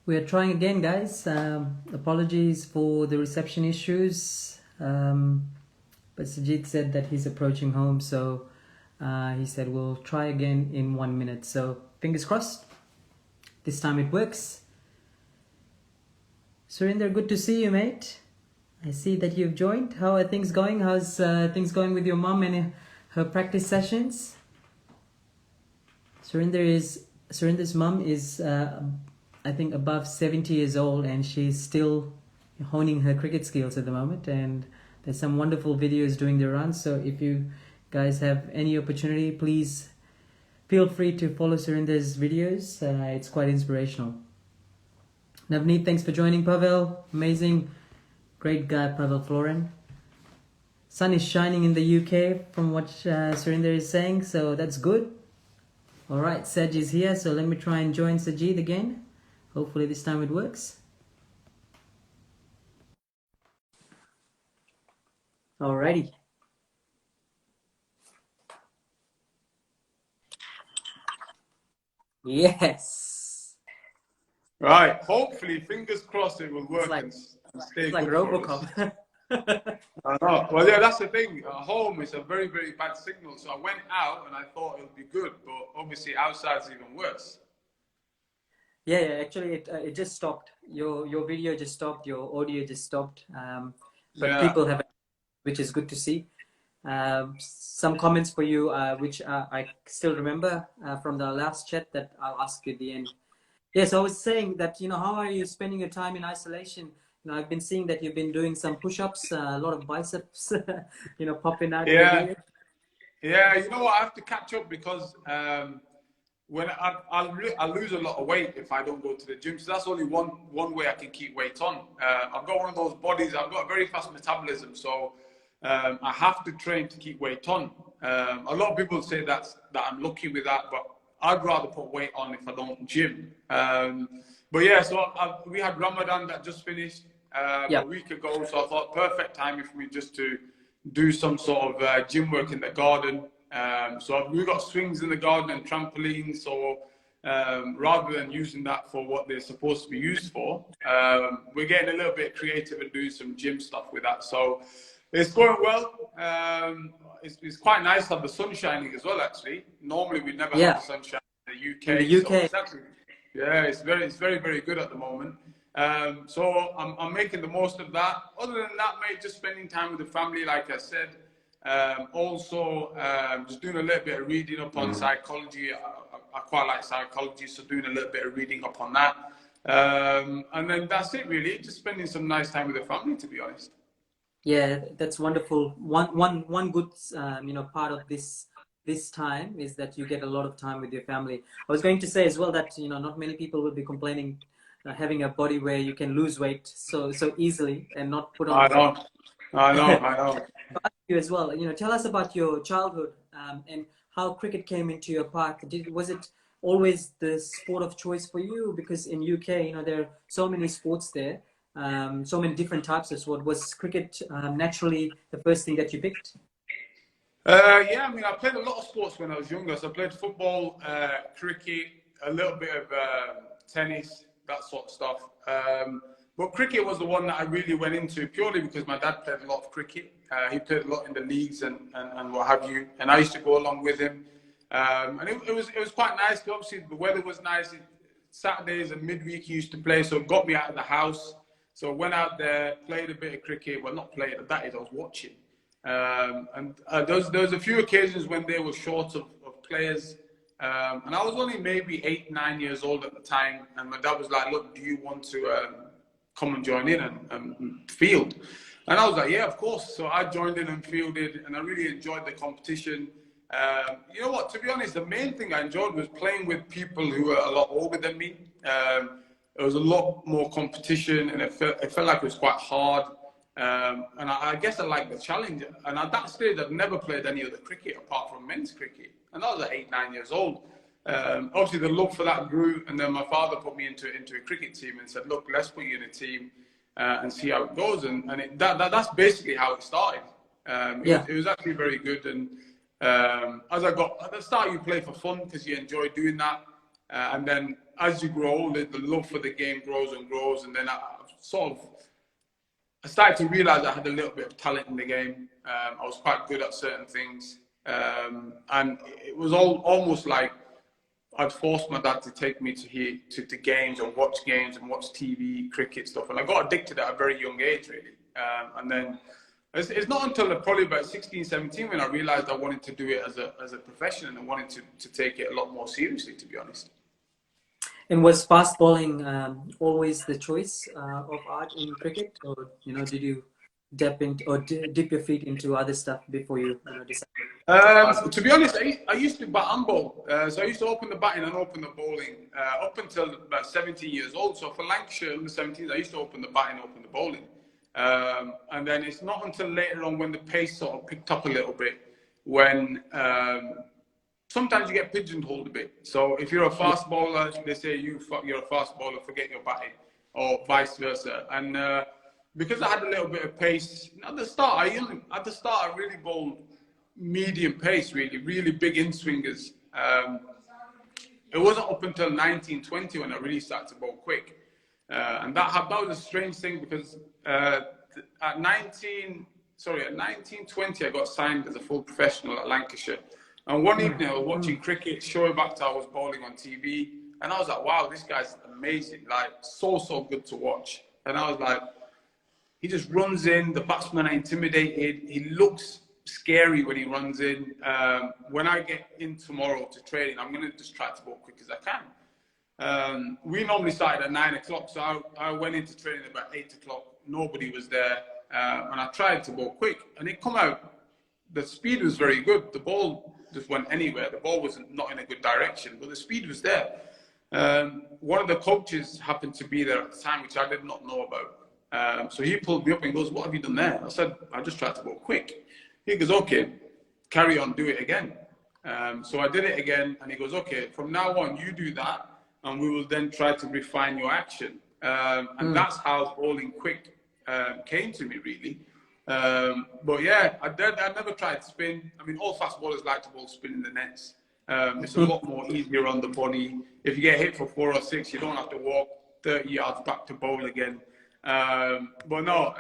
We are trying again, guys. Apologies for the reception issues. But Sajid said that he's approaching home, so he said we'll try again in 1 minute. So fingers crossed. This time it works. Surinder, good to see you, mate. I see that you've joined. How are things going? How's things going with your mom and her practice sessions? Surinder's mum is I think above 70 years old, and she's still honing her cricket skills at the moment, and there's some wonderful videos doing the rounds. So if you guys have any opportunity, please feel free to follow Surinder's videos. It's quite inspirational. Navneet, thanks for joining. Pavel, amazing, great guy, Pavel Florin. Sun is shining in the UK from what Surinder is saying, so that's good. All right, Saj is here, so let me try and join Sajid again. Hopefully this time it works. Alrighty. Yes. Right. Hopefully, fingers crossed, it will work Like, and stay it's like good for us. Robocop. I know. Well, yeah, that's the thing. At home, it's a very, very bad signal. So I went out and I thought it would be good, but obviously outside's even worse. Yeah, actually it just stopped. Your video just stopped, your audio just stopped. But Yeah. people have, which is good to see. Some comments for you, which I still remember from the last chat that I'll ask you at the end. Yes, I was saying that, how are you spending your time in isolation? I've been seeing that you've been doing some push-ups, a lot of biceps, popping out in the Yeah. video. Yeah. You know what? I have to catch up because when I'll lose a lot of weight if I don't go to the gym. So that's only one way I can keep weight on. I've got one of those bodies. I've got a very fast metabolism, so I have to train to keep weight on. A lot of people say that I'm lucky with that, but I'd rather put weight on if I don't gym. But yeah, so we had Ramadan that just finished a week ago, so I thought perfect timing for me just to do some sort of gym work in the garden. So we've got swings in the garden and trampolines. So rather than using that for what they're supposed to be used for, we're getting a little bit creative and doing some gym stuff with that. So it's going well. It's quite nice to have the sun shining as well, actually. Normally we never have the sunshine in the UK. In the UK. So it's actually, it's very, very good at the moment. So I'm making the most of that. Other than that, mate, just spending time with the family, like I said. Also, just doing a little bit of reading up on psychology. I quite like psychology, so doing a little bit of reading up on that. And then that's it, really. Just spending some nice time with the family, to be honest. Yeah, that's wonderful. One good part of this time is that you get a lot of time with your family. I was going to say as well that not many people will be complaining having a body where you can lose weight so easily and not put on. I know. You as well. Tell us about your childhood and how cricket came into your path. Was it always the sport of choice for you? Because in UK, there are so many sports there. So many different types of sport. Was cricket naturally the first thing that you picked? Yeah, I mean, I played a lot of sports when I was younger. So I played football, cricket, a little bit of tennis, that sort of stuff. But cricket was the one that I really went into purely because my dad played a lot of cricket. He played a lot in the leagues and what have you. And I used to go along with him. And it was quite nice. Obviously, the weather was nice. Saturdays and midweek he used to play, so it got me out of the house. So went out there, played a bit of cricket. Well, not played, that is, I was watching. And there was a few occasions when they were short of players. And I was only maybe 8, 9 years old at the time. And my dad was like, look, do you want to come and join in and field? And I was like, yeah, of course. So I joined in and fielded, and I really enjoyed the competition. You know what, to be honest, the main thing I enjoyed was playing with people who were a lot older than me. There was a lot more competition, and it felt like it was quite hard. And I guess I liked the challenge. And at that stage, I'd never played any other cricket apart from men's cricket. And I was at 8, 9 years old. Obviously, the love for that grew. And then my father put me into a cricket team and said, look, let's put you in a team and see how it goes. And that's basically how it started. It was actually very good. And as I got at the start, you play for fun because you enjoy doing that. And then as you grow older, the love for the game grows and grows. And then I started to realize I had a little bit of talent in the game. I was quite good at certain things. And it was almost like I'd forced my dad to take me to games and watch TV, cricket stuff. And I got addicted at a very young age, really. And then it's not until probably about 16, 17 when I realized I wanted to do it as a profession, and I wanted to take it a lot more seriously, to be honest. And was fast bowling always the choice of art in cricket, or did you dip your feet into other stuff before you decided? To be honest, I used to bat and bowl. So I used to open the batting and open the bowling up until about 17 years old. So for Lancashire in the 17s, I used to open the batting, open the bowling. And then it's not until later on when the pace sort of picked up a little bit, when sometimes you get pigeonholed a bit. So if you're a fast bowler, they say you're a fast bowler, forget your batting, or vice versa. And because I had a little bit of pace at the start, I really bowled medium pace, really big in swingers. It wasn't up until 1920 when I really started to bowl quick. And that was a strange thing, because at 1920 I got signed as a full professional at Lancashire. And one evening I was watching cricket, Shoaib Akhtar was bowling on TV, and I was like, wow, this guy's amazing, like so good to watch. And I was like, he just runs in, the batsmen are intimidated, he looks scary when he runs in. When I get in tomorrow to training, I'm going to just try to bowl quick as I can. We normally started at 9 o'clock, so I went into training about 8 o'clock. Nobody was there, and I tried to bowl quick, and it come out. The speed was very good. The ball just went anywhere. The ball was not in a good direction, but the speed was there. One of the coaches happened to be there at the time, which I did not know about. So he pulled me up and goes, "What have you done there?" I said, "I just tried to bowl quick." He goes, "Okay, carry on, do it again." So I did it again, and he goes, "Okay, from now on, you do that, and we will then try to refine your action." And that's how bowling quick came to me, really. But yeah, I never tried spin. I mean, all fast bowlers like to bowl spin in the nets. It's a lot more easier on the body. If you get hit for 4 or 6, you don't have to walk 30 yards back to bowl again. But no,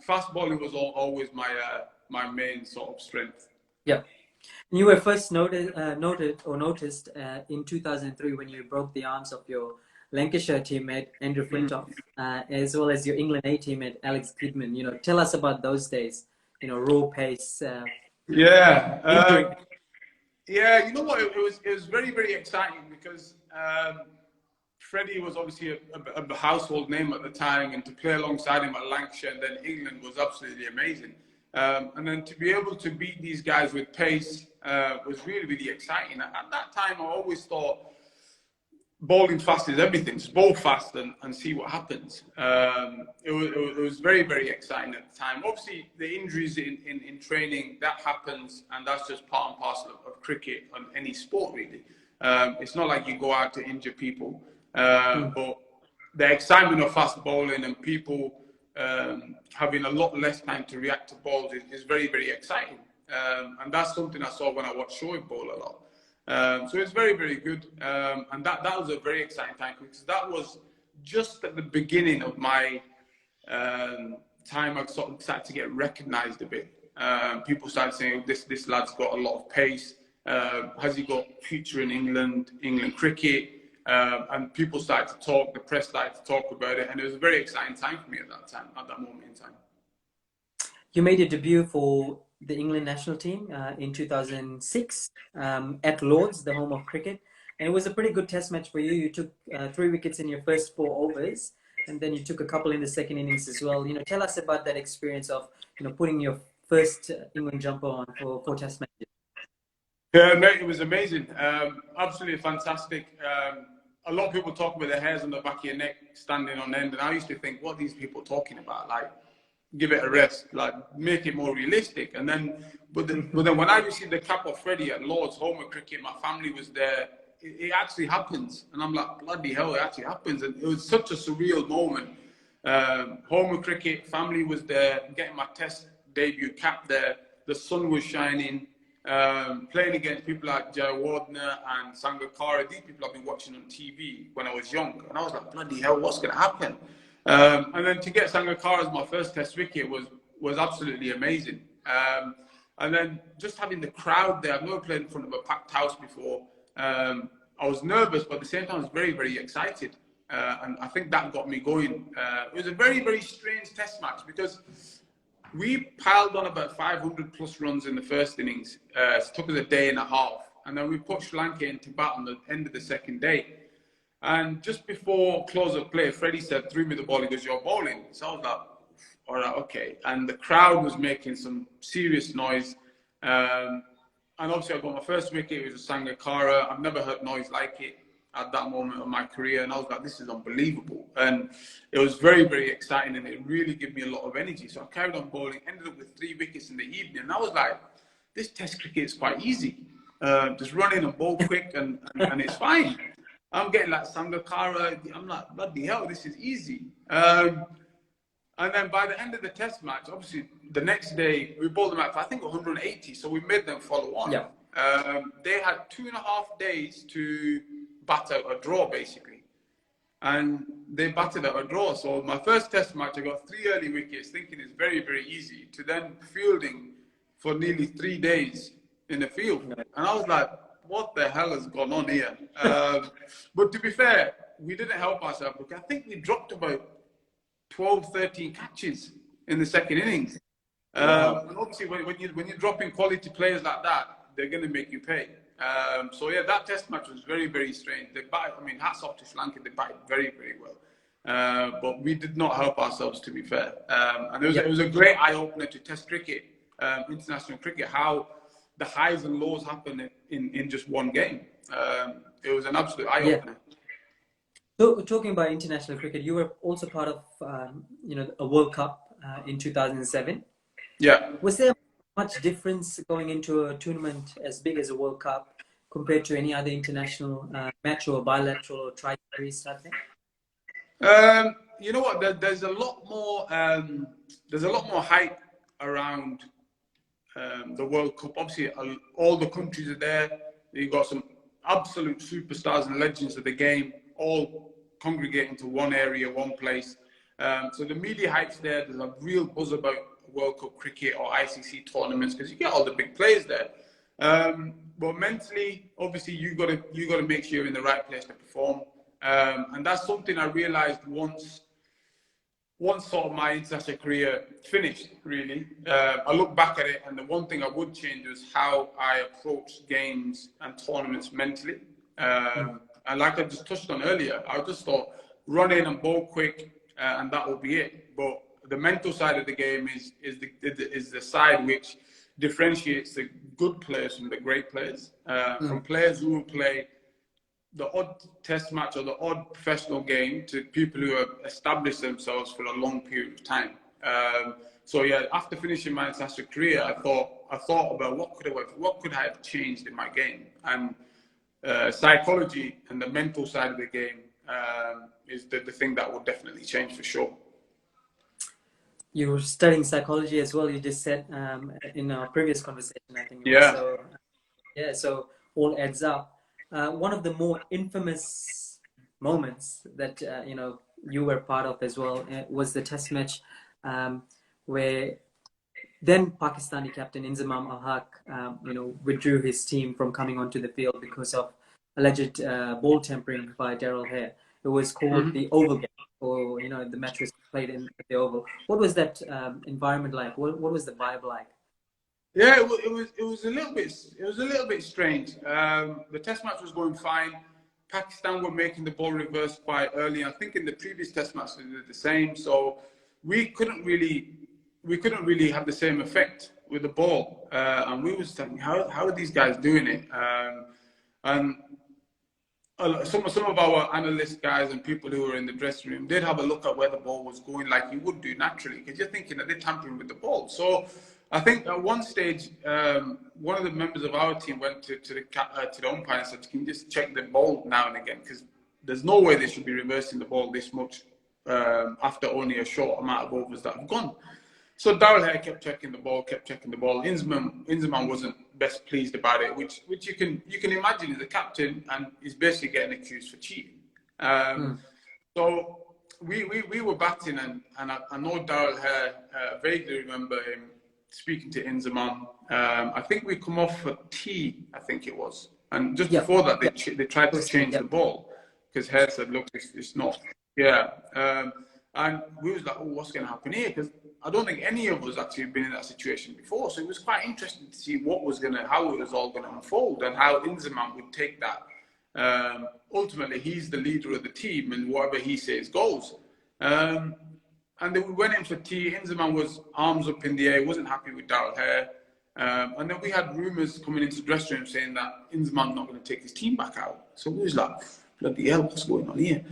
fast bowling was always my main sort of strength. Yeah. You were first noticed in 2003 when you broke the arms of your Lancashire teammate Andrew Flintoff, as well as your England A teammate Alex Kidman. Tell us about those days. Raw pace. Yeah. Yeah, you know what? It was very, very exciting, because Freddie was obviously a household name at the time, and to play alongside him at Lancashire and then England was absolutely amazing. And then to be able to beat these guys with pace was really, really exciting. At that time, I always thought bowling fast is everything. Just bowl fast and see what happens. It was very, very exciting at the time. Obviously, the injuries in training, that happens, and that's just part and parcel of cricket and any sport, really. It's not like you go out to injure people. But the excitement of fast bowling and people having a lot less time to react to balls is very, very exciting. And that's something I saw when I watched Shoaib bowl a lot. So it's very, very good. And that was a very exciting time, because that was just at the beginning of my time. I sort of started to get recognised a bit. People started saying, this lad's got a lot of pace. Has he got future in England cricket? And people started to talk, the press started to talk about it, and it was a very exciting time for me at that moment in time. You made a debut for the England national team in 2006 at Lord's, the home of cricket, and it was a pretty good test match for you. You took 3 wickets in your first 4 overs, and then you took a couple in the second innings as well. Tell us about that experience of putting your first England jumper on for test matches. Yeah, mate, it was amazing. Absolutely fantastic. A lot of people talk about the hairs on the back of your neck standing on end, and I used to think, what are these people talking about? Like, give it a rest, like make it more realistic. And then, but then when I received the cap of Freddie at Lord's, home of cricket, my family was there. It actually happens, and I'm like, bloody hell, it actually happens. And it was such a surreal moment. Home of cricket, family was there, getting my test debut cap there. The sun was shining. playing against people like Jai Wardner and Sangakkara. These people I've been watching on TV when I was young, and I was like, bloody hell, what's going to happen? And then to get Sangakkara as my first Test wicket was absolutely amazing. And then just having the crowd there, I've never played in front of a packed house before. I was nervous, but at the same time, I was very, very excited. And I think that got me going. It was a very, very strange Test match because we piled on about 500 plus runs in the first innings. It took us a day and a half. And then we put Sri Lanka into bat on the end of the second day. And just before close of play, Freddie said, threw me the ball, he goes, you're bowling. So I was like, all right, okay. And the crowd was making some serious noise. And obviously I got my first wicket, it was a Sangakkara. I've never heard noise like it at that moment of my career. And I was like, this is unbelievable. And it was very, very exciting, and it really gave me a lot of energy. So I carried on bowling, ended up with 3 wickets in the evening. And I was like, this Test cricket is quite easy. Just run in and bowl quick and it's fine. I'm getting like Sangakkara. I'm like, bloody hell, this is easy. And then by the end of the Test match, obviously the next day we bowled them out for I think 180. So we made them follow on. Yeah. They had 2.5 days to bat out a draw basically, and they batted out a draw. So my first Test match, I got 3 early wickets, thinking it's very, very easy, to then fielding for nearly 3 days in the field, and I was like, what the hell has gone on here? But to be fair, we didn't help ourselves because I think we dropped about 12, 13 catches in the second innings. Wow. And obviously, when you're dropping quality players like that, they're going to make you pay. So yeah, that Test match was very, very strange. They batted, I mean, hats off to Sri Lanka. They batted very, very well. But we did not help ourselves, to be fair. And it was a great eye opener to Test cricket, international cricket, how the highs and lows happen in just one game. It was an absolute eye opener. So talking about international cricket, you were also part of a World Cup in 2007. Yeah. Was there much difference going into a tournament as big as a World Cup compared to any other international match or bilateral or tri-series type thing? You know what? There's a lot more hype around the World Cup. Obviously, all the countries are there. You've got some absolute superstars and legends of the game, all congregating to one area, one place. So the media hype's there. There's a real buzz about World Cup cricket or ICC tournaments because you get all the big players there. But mentally, obviously, you got to make sure you're in the right place to perform. And that's something I realized once sort of my international career finished, really. I look back at it, and the one thing I would change was how I approach games and tournaments mentally. And like I just touched on earlier, I just thought run in and bowl quick, and that will be it. But the mental side of the game is the side which differentiates the good players from the great players. From players who will play the odd Test match or the odd professional game to people who have established themselves for a long period of time. So yeah, after finishing my international career, I thought about what could I have changed in my game, and psychology and the mental side of the game is the thing that will definitely change for sure. You were studying psychology as well. You just said in our previous conversation, I think. Yeah. So all adds up. One of the more infamous moments that you were part of as well was the Test match where then Pakistani captain Inzamam Al-Haq withdrew his team from coming onto the field because of alleged ball tampering by Daryl Hare. It was called the Oval game, or the match was played in the Oval. What was that environment like? What was the vibe like? Yeah, it was a little bit strange. The Test match was going fine. Pakistan were making the ball reverse quite early. I think in the previous Test match they did the same. So we couldn't really have the same effect with the ball. And we was thinking, how are these guys doing it? And some of our analyst guys and people who were in the dressing room did have a look at where the ball was going, like you would do naturally, because you're thinking that they're tampering with the ball. So I think at one stage, one of the members of our team went to the umpire and said, "Can you just check the ball now and again? Because there's no way they should be reversing the ball this much after only a short amount of overs that have gone." So Darrell Hare kept checking the ball. Inzman wasn't best pleased about it, which you can imagine as a captain, and he's basically getting accused for cheating. So we were batting, and I know Darrell Hare, vaguely remember him speaking to Inzman. I think we come off for tea, I think it was. And just before that, they tried to change the ball because Hare said, look, it's not. Yeah. And we was like, oh, what's going to happen here? Because I don't think any of us actually been in that situation before. So it was quite interesting to see how it was all going to unfold and how Inzman would take that. Ultimately, he's the leader of the team, and whatever he says goes. And then we went in for tea. Inzman was arms up in the air, wasn't happy with Darrell Hare. And then we had rumours coming into the dressing room saying that Inzman's not going to take his team back out. So we was like, bloody hell, what's going on here?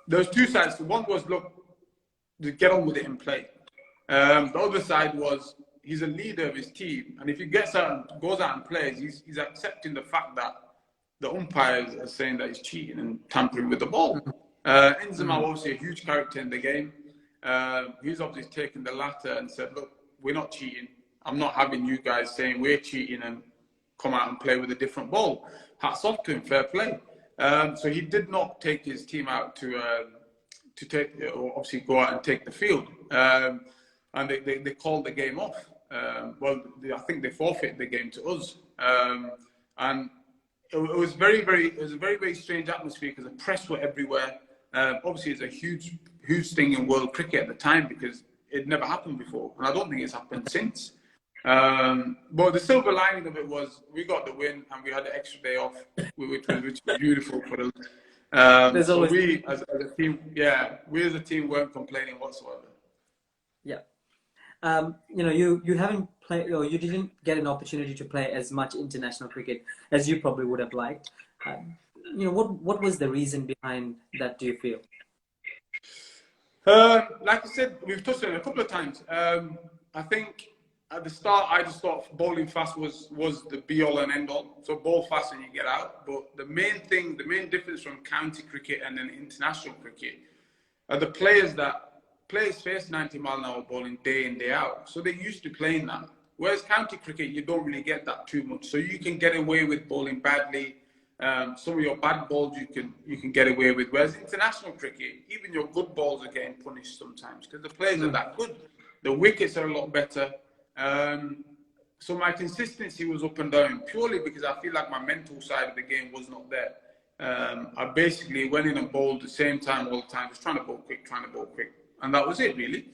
There was two sides. One was, look, just get on with it and play. The other side was, he's a leader of his team, and if he goes out and plays, he's accepting the fact that the umpires are saying that he's cheating and tampering with the ball. Inzman obviously a huge character in the game. He's obviously taken the latter and said, look, we're not cheating. I'm not having you guys saying we're cheating and come out and play with a different ball. Hats off to him, fair play. So he did not take his team out to obviously go out and take the field. And they called the game off. I think they forfeited the game to us. And it was a very, very strange atmosphere because the press were everywhere. Obviously, it's a huge thing in world cricket at the time because it never happened before, and I don't think it's happened since. But the silver lining of it was we got the win and we had the extra day off, which was beautiful for us. So we as a team weren't complaining whatsoever. Yeah. You haven't played, or you didn't get an opportunity to play as much international cricket as you probably would have liked. What was the reason behind that, do you feel? Like I said, we've touched on it a couple of times. I think at the start, I just thought bowling fast was the be-all and end-all. So bowl fast and you get out. But the main difference from county cricket and then international cricket are the players face 90-mile-an-hour bowling day in, day out. So they're used to playing that. Whereas county cricket, you don't really get that too much. So you can get away with bowling badly. Some of your bad balls you can get away with. Whereas international cricket, even your good balls are getting punished sometimes because the players are that good. The wickets are a lot better. So my consistency was up and down purely because I feel like my mental side of the game was not there. I basically went in and bowled the same time all the time, just trying to bowl quick. And that was it, really.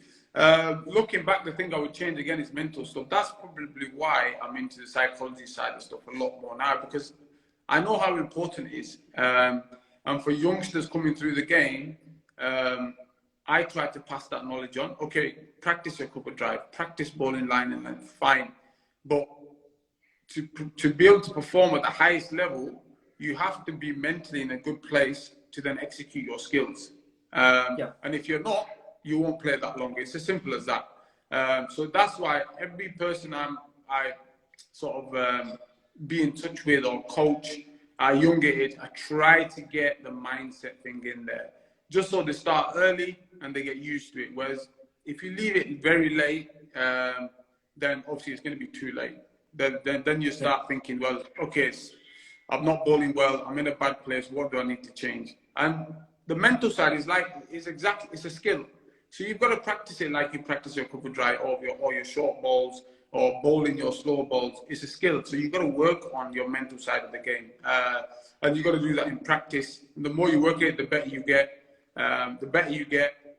Looking back, the thing I would change again is mental stuff. That's probably why I'm into the psychology side of stuff a lot more now, because I know how important it is. And for youngsters coming through the game, I try to pass that knowledge on. Okay, practice your cover drive, practice bowling line and length, fine. But to be able to perform at the highest level, you have to be mentally in a good place to then execute your skills. And if you're not, you won't play that long. It's as simple as that. So that's why every person I sort of be in touch with or coach at a younger age, I try to get the mindset thing in there, just so they start early and they get used to it. Whereas if you leave it very late, then obviously it's going to be too late. Then you start thinking, well, okay, I'm not bowling well. I'm in a bad place. What do I need to change? And the mental side is it's a skill. So you've got to practice it like you practice your cover drive or your short balls or bowling your slow balls. It's a skill. So you've got to work on your mental side of the game. And you've got to do that in practice. And the more you work it, the better you get.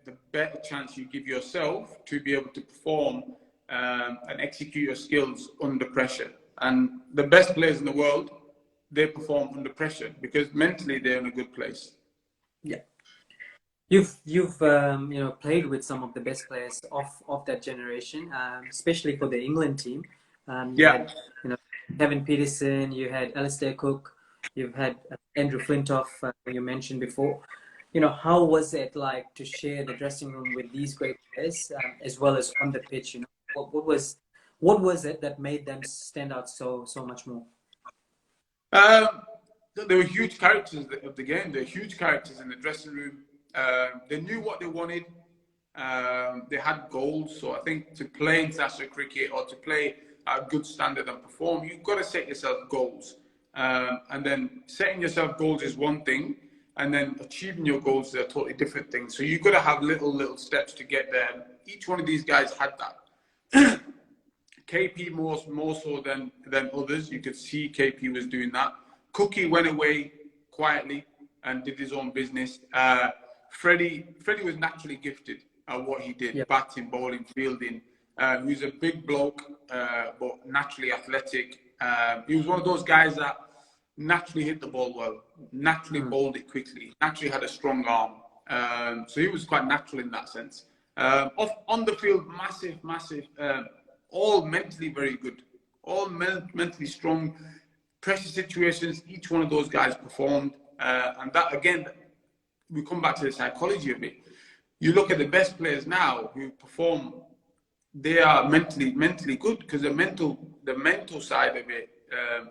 The better chance you give yourself to be able to perform and execute your skills under pressure. And the best players in the world, they perform under pressure because mentally they're in a good place. Yeah. You've played with some of the best players of that generation, especially for the England team. You had Kevin Pietersen, you had Alistair Cook, you've had Andrew Flintoff, you mentioned before. How was it like to share the dressing room with these great players as well as on the pitch? What was it that made them stand out so much more? They were huge characters of the game. They're huge characters in the dressing room. They knew what they wanted. They had goals. So I think to play international cricket or to play at a good standard and perform, you've got to set yourself goals. And then setting yourself goals is one thing, and then achieving your goals is a totally different thing. So you've got to have little steps to get there. Each one of these guys had that. KP more so than others. You could see KP was doing that. Cookie went away quietly and did his own business. Freddie was naturally gifted at what he did, batting, bowling, fielding. He was a big bloke, but naturally athletic. He was one of those guys that naturally hit the ball well, naturally bowled it quickly, naturally had a strong arm. So he was quite natural in that sense. On the field, massive, all mentally very good, all mentally strong. Pressure situations, each one of those guys performed. And that, again, we come back to the psychology of it. You look at the best players now who perform, they are mentally good because the mental side of it,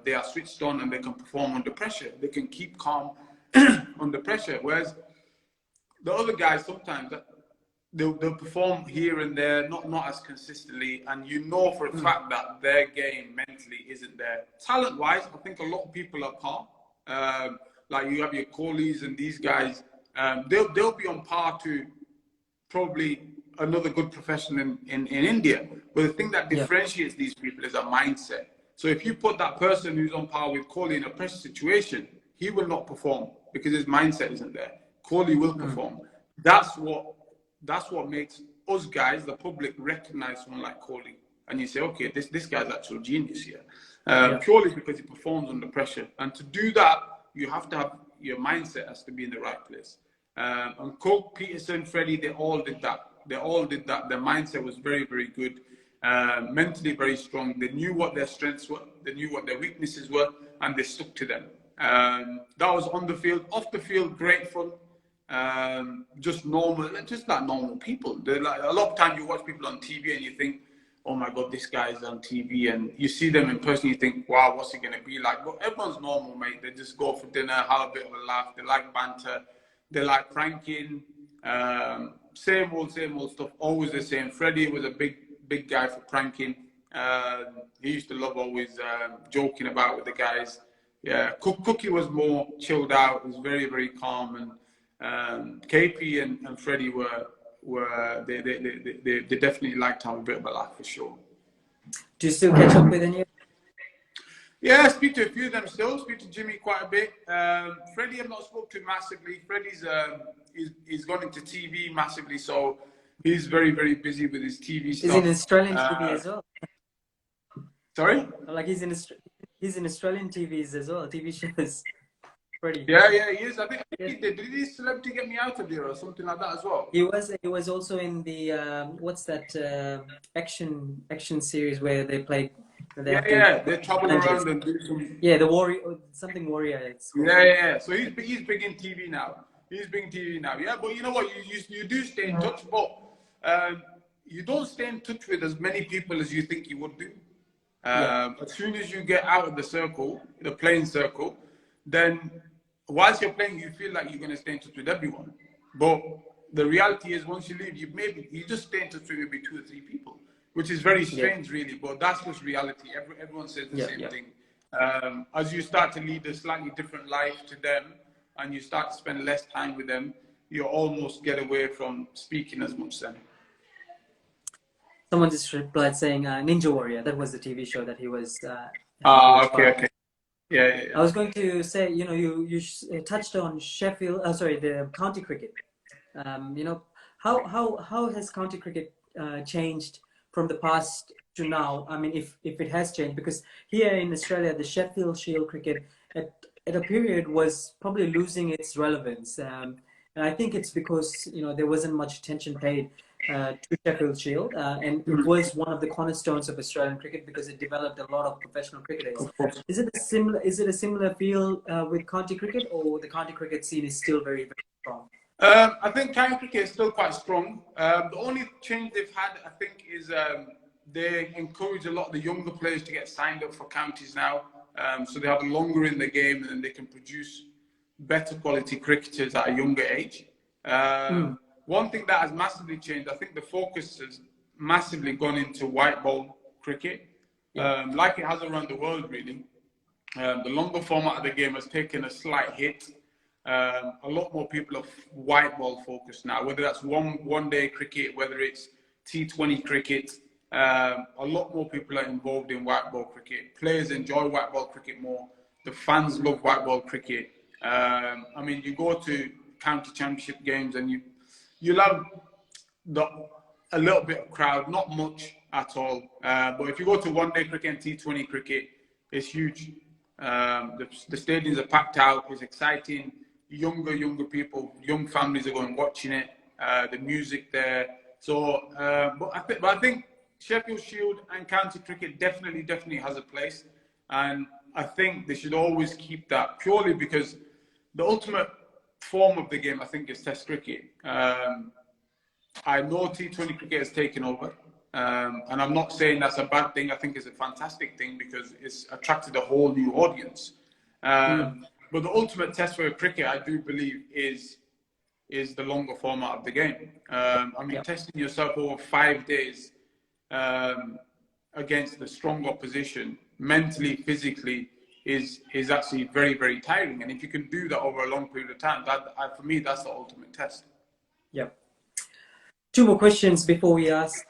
they are switched on and they can perform under pressure. They can keep calm under pressure. Whereas the other guys, sometimes they'll perform here and there, not as consistently, and you know for a fact that their game mentally isn't there. Talent-wise, I think a lot of people are par. Like you have your Kohlis and these guys, they'll be on par to probably another good professional in India. But the thing that differentiates these people is a mindset. So if you put that person who's on par with Kohli in a pressure situation, he will not perform because his mindset isn't there. Kohli will perform. That's what makes us guys, the public, recognize someone like Kohli. And you say, okay, this guy's actual genius here. Purely because he performs under pressure. And to do that, you have to have, your mindset has to be in the right place. And Cook, Pietersen, Freddie, they all did that. Their mindset was very, very good. Mentally very strong. They knew what their strengths were. They knew what their weaknesses were. And they stuck to them. That was on the field. Off the field, great fun. Just like normal people. They're like, a lot of times you watch people on TV and you think, oh my God, this guy's on TV, and you see them in person, you think, wow, what's he going to be like? But everyone's normal, mate. They just go for dinner, have a bit of a laugh. They like banter. They like pranking. Same old stuff, always the same. Freddie was a big guy for pranking. He used to love always joking about with the guys. Yeah, Cookie was more chilled out. He was very, very calm, and KP and Freddie they definitely liked to have a bit of a laugh for sure. Do you still catch up with any? Yeah, I speak to a few of them still. Speak to Jimmy quite a bit. Freddie, I've not spoken to massively. Freddie's he's gone into TV massively, so he's very, very busy with his TV stuff. He's in Australian TV as well. Sorry? Like he's in Australian TVs as well, TV shows. Freddie. Yeah, he is. I think he did. Did he Celebrity Get Me Out of Here or something like that as well? He was also in the what's that action series where they play. They travel around and do some. Yeah, the warrior, something warrior. It's called. Yeah. So he's big in TV now. Yeah, but you know what? You do stay in touch, but you don't stay in touch with as many people as you think you would do. As soon as you get out of the circle, the playing circle, then whilst you're playing, you feel like you're going to stay in touch with everyone. But the reality is, once you leave, you just stay in touch with maybe 2 or 3 people, which is very strange, really. But that's just reality. Everyone says the same thing. As you start to lead a slightly different life to them, and you start to spend less time with them, you almost get away from speaking as much then. Someone just replied saying Ninja Warrior. That was the TV show that he was. Okay. Yeah. I was going to say, you touched on Sheffield. The county cricket. How has county cricket changed from the past to now? I mean, if it has changed, because here in Australia, the Sheffield Shield cricket at a period was probably losing its relevance, and I think it's because there wasn't much attention paid to Sheffield Shield, and it was one of the cornerstones of Australian cricket because it developed a lot of professional cricketers. Is it a similar feel with county cricket, or the county cricket scene is still very, very strong? I think county cricket is still quite strong. The only change they've had, I think, is they encourage a lot of the younger players to get signed up for counties now, so they have longer in the game and they can produce better quality cricketers at a younger age. one thing that has massively changed, I think the focus has massively gone into white ball cricket, like it has around the world, really. The longer format of the game has taken a slight hit. A lot more people are white ball focused now, whether that's one day cricket, whether it's T20 cricket. A lot more people are involved in white ball cricket. Players enjoy white ball cricket more. The fans love white ball cricket. I mean, you go to county championship games and you'll have a little bit of crowd, not much at all. But if you go to one day cricket and T20 cricket, it's huge. The stadiums are packed out. It's exciting. Younger people, young families are going watching it. The music there. So, but I think Sheffield Shield and county cricket definitely has a place, and I think they should always keep that, purely because the ultimate form of the game, I think, is Test cricket. I know T20 cricket has taken over, and I'm not saying that's a bad thing. I think it's a fantastic thing because it's attracted a whole new audience. But the ultimate test for cricket, I do believe, is the longer format of the game. I mean, testing yourself over 5 days against the strong opposition, mentally, physically, is actually very tiring. And if you can do that over a long period of time, for me, that's the ultimate test. Yeah. Two more questions before we ask,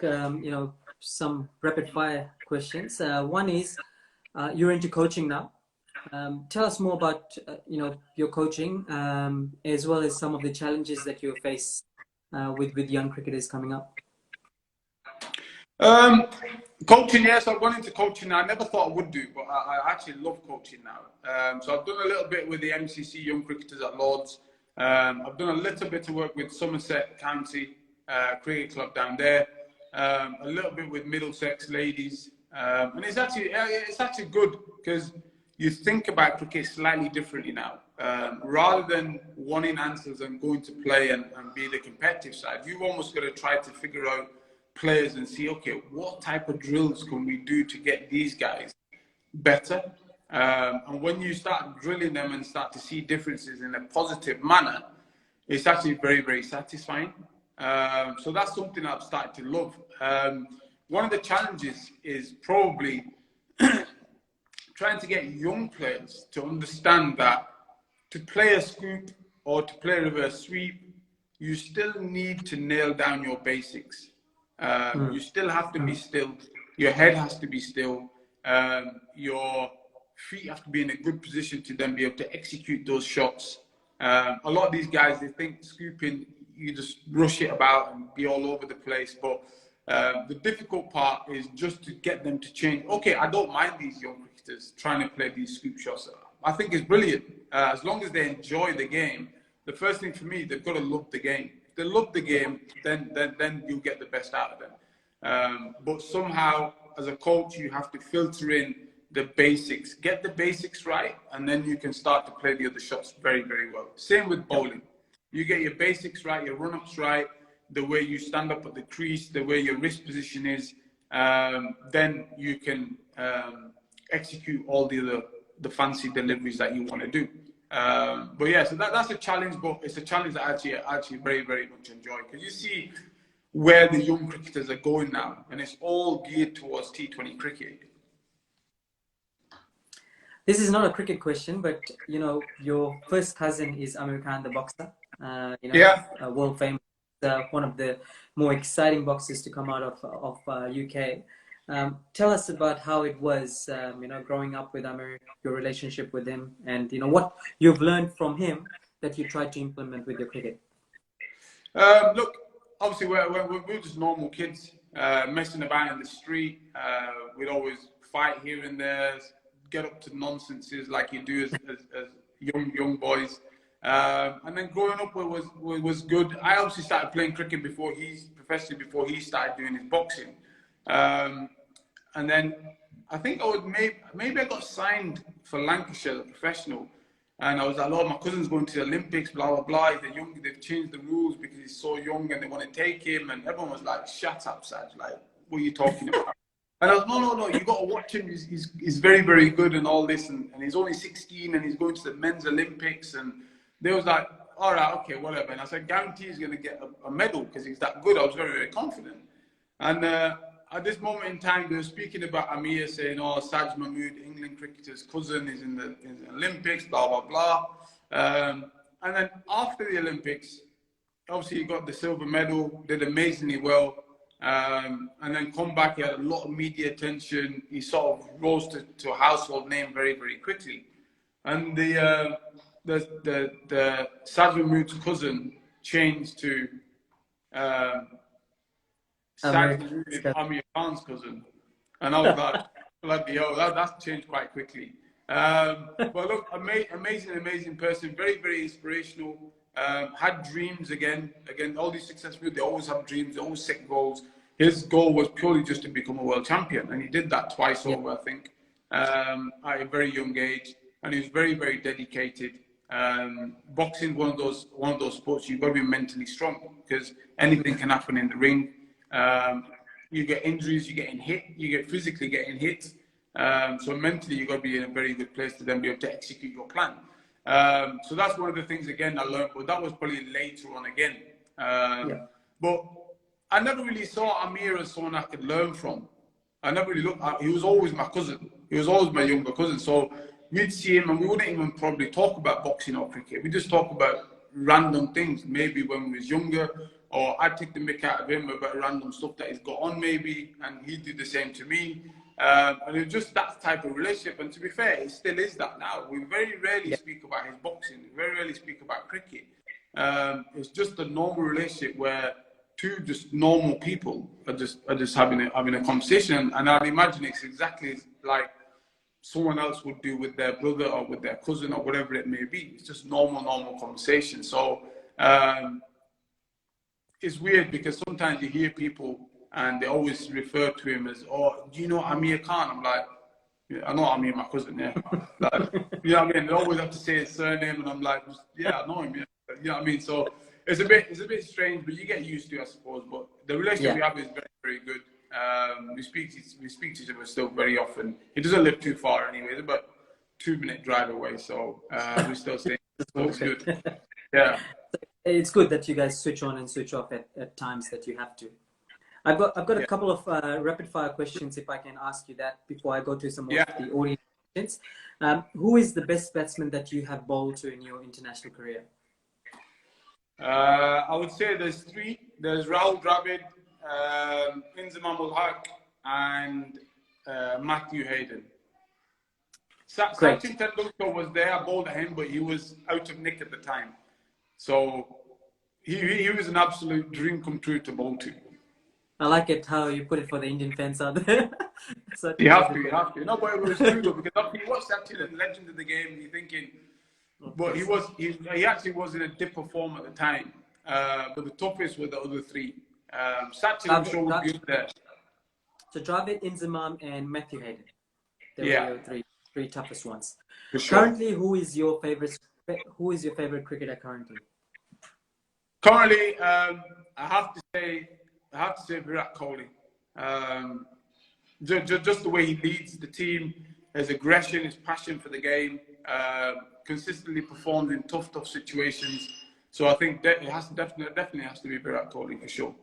some rapid fire questions. One is, you're into coaching now. Tell us more about, your coaching, as well as some of the challenges that you face with young cricketers coming up. Coaching, yes, I've gone into coaching now. I never thought I would do, but I actually love coaching now. So I've done a little bit with the MCC Young Cricketers at Lords. I've done a little bit of work with Somerset County Cricket Club down there. A little bit with Middlesex Ladies. And it's actually good because you think about cricket slightly differently now. Rather than wanting answers and going to play and be the competitive side, you've almost got to try to figure out players and see, okay, what type of drills can we do to get these guys better? And when you start drilling them and start to see differences in a positive manner, it's actually very satisfying. So that's something I've started to love. One of the challenges is probably trying to get young players to understand that to play a scoop or to play a reverse sweep, you still need to nail down your basics. You still have to be still. Your head has to be still. Your feet have to be in a good position to then be able to execute those shots. A lot of these guys, they think scooping, you just rush it about and be all over the place. But the difficult part is just to get them to change. Okay, I don't mind these young cricketers trying to play these scoop shots. I think it's brilliant. As long as they enjoy the game. The first thing for me, they've got to love the game. If they love the game, then you'll get the best out of them. But somehow, as a coach, you have to filter in the basics. Get the basics right, and then you can start to play the other shots very well. Same with bowling. You get your basics right, your run-ups right, the way you stand up at the crease, the way your wrist position is, then you can execute all the fancy deliveries that you want to do. But yeah, so that's a challenge, but it's a challenge that I actually very much enjoy, because you see where the young cricketers are going now, and it's all geared towards T20 cricket. This is not a cricket question, but your first cousin is Amir Khan, the boxer. World famous, one of the more exciting boxers to come out of UK. Tell us about how it was, growing up with Amir, your relationship with him, and what you've learned from him that you tried to implement with your cricket. Look, obviously we're just normal kids, messing about in the street. We'd always fight here and there, get up to nonsenses like you do as young boys. And then growing up was good. I obviously started playing cricket professionally before he started doing his boxing. And then I think maybe I got signed for Lancashire as a professional. And I was like, my cousin's going to the Olympics, blah, blah, blah. They've changed the rules because he's so young and they want to take him. And everyone was like, shut up, Saj. Like, what are you talking about? And I was, no, you got to watch him. He's very good and all this. And he's only 16 and he's going to the men's Olympics. And they was like, all right, okay, whatever. And I said, guarantee he's going to get a medal because he's that good. I was very, very confident. And at this moment in time, they were speaking about Amir, saying, oh, Sajid Mahmood, England cricketer's cousin, is in the Olympics, blah, blah, blah. And then after the Olympics, obviously he got the silver medal, did amazingly well. And then come back, he had a lot of media attention. He sort of rose to a household name very, very quickly. And the Sajid Mahmood's cousin changed to Sajid Mahmood is Amir Khan's cousin. And I was like, bloody hell, that's changed quite quickly. But look, amazing person, very, very inspirational. Had dreams again, all these successful people, they always have dreams, they always set goals. His goal was purely just to become a world champion, and he did that twice over, I think, at a very young age, and he was very, very dedicated. Boxing is one of those sports you've got to be mentally strong, because anything can happen in the ring. You get injuries, you get physically getting hit. So mentally, you've got to be in a very good place to then be able to execute your plan. So that's one of the things, again, I learned, but that was probably later on again. But I never really saw Amir as someone I could learn from. I never really looked at, he was always my cousin. He was always my younger cousin. So we'd see him and we wouldn't even probably talk about boxing or cricket. We just talk about random things, maybe when we was younger, or I'd take the mick out of him about random stuff that he's got on maybe, and he'd do the same to me. And it was just that type of relationship. And to be fair, it still is that now. We very rarely speak about his boxing. We very rarely speak about cricket. It's just a normal relationship where two just normal people are just having a conversation. And I'd imagine it's exactly like someone else would do with their brother or with their cousin or whatever it may be. It's just normal conversation. So it's weird because sometimes you hear people and they always refer to him as, oh, do you know Amir Khan? I'm like, yeah, I know Amir, my cousin, yeah. Like, you know what I mean? They always have to say his surname, and I'm like, yeah, I know him, yeah. You know what I mean? So it's a bit strange, but you get used to it, I suppose. But the relationship we have is very, very good. We speak to each other still very often. He doesn't live too far anyway. It's about 2-minute drive away, so we still stay. So it's good. Yeah. It's good that you guys switch on and switch off at times that you have to. I've got a couple of rapid fire questions, if I can ask you that before I go to some of the audience questions. Who is the best batsman that you have bowled to in your international career? I would say there's three. There's Rahul Dravid, Inzamam ul Haq, and Matthew Hayden. Sachin Tendulkar was there. I bowled at him, but he was out of nick at the time. So he was an absolute dream come true to bowl to. I like it how you put it for the Indian fans out there. You have to. No, but it was true though, because you watch Sachin and legend of the game, and you're thinking, but he actually was in a dip of form at the time. But the toughest were the other three. Sachin, I'm sure, was good there. So Dravid, Inzamam, and Matthew Hayden. They were your three toughest ones. For sure. Currently, who is your favorite cricketer currently? Currently, I have to say Virat Kohli. Just the way he leads the team, his aggression, his passion for the game, consistently performed in tough situations. So I think that it definitely has to be Virat Kohli for sure.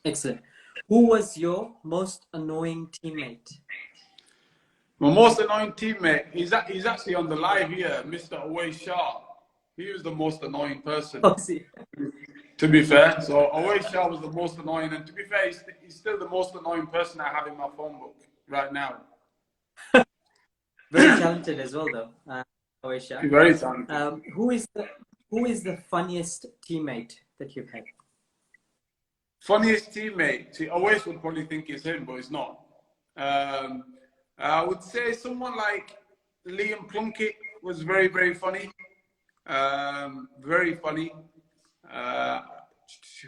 Excellent. Who was your most annoying teammate? My most annoying teammate, he's actually on the live here, Mr. Awais Shah. He was the most annoying person. Oh, see. To be fair, so Awais Shah was the most annoying, and to be fair, he's still the most annoying person I have in my phone book right now. Very talented as well, though. Awais Shah. Very talented. Who is the funniest teammate that you've had? Funniest teammate? See, Awais would probably think it's him, but it's not. I would say someone like Liam Plunkett was very, very funny. Very funny.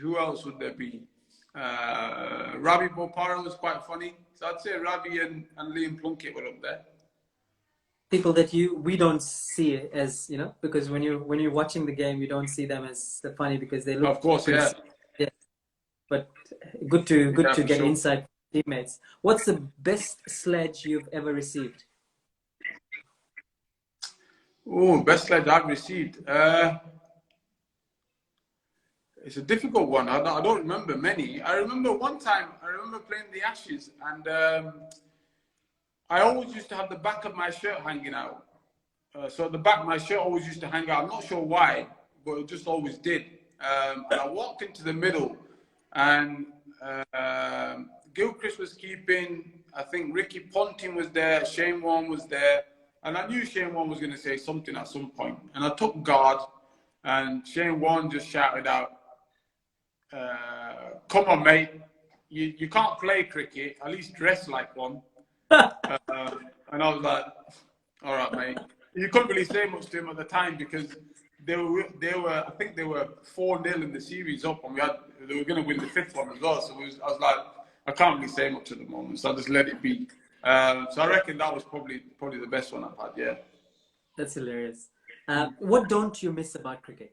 Who else would there be? Ravi Bopara was quite funny. So I'd say Ravi and Liam Plunkett were up there. People that we don't see as, because when you're watching the game, you don't see them as funny because they look. Of course, yeah. But good to get insight from teammates. What's the best sledge you've ever received? Oh, best sledge I've received. It's a difficult one. I don't remember many. I remember one time, I remember playing the Ashes, and I always used to have the back of my shirt hanging out. So the back of my shirt always used to hang out. I'm not sure why, but it just always did. And I walked into the middle, and Gilchrist was keeping. I think Ricky Ponting was there. Shane Warne was there. And I knew Shane Warne was going to say something at some point. And I took guard, and Shane Warne just shouted out, come on, mate. You can't play cricket. At least dress like one. And I was like, all right, mate. You couldn't really say much to him at the time because they were. I think they were 4-0 in the series up, and they were going to win the fifth one as well. So I was like, I can't really say much at the moment, so I just let it be. So I reckon that was probably the best one I've had. Yeah. That's hilarious. What don't you miss about cricket?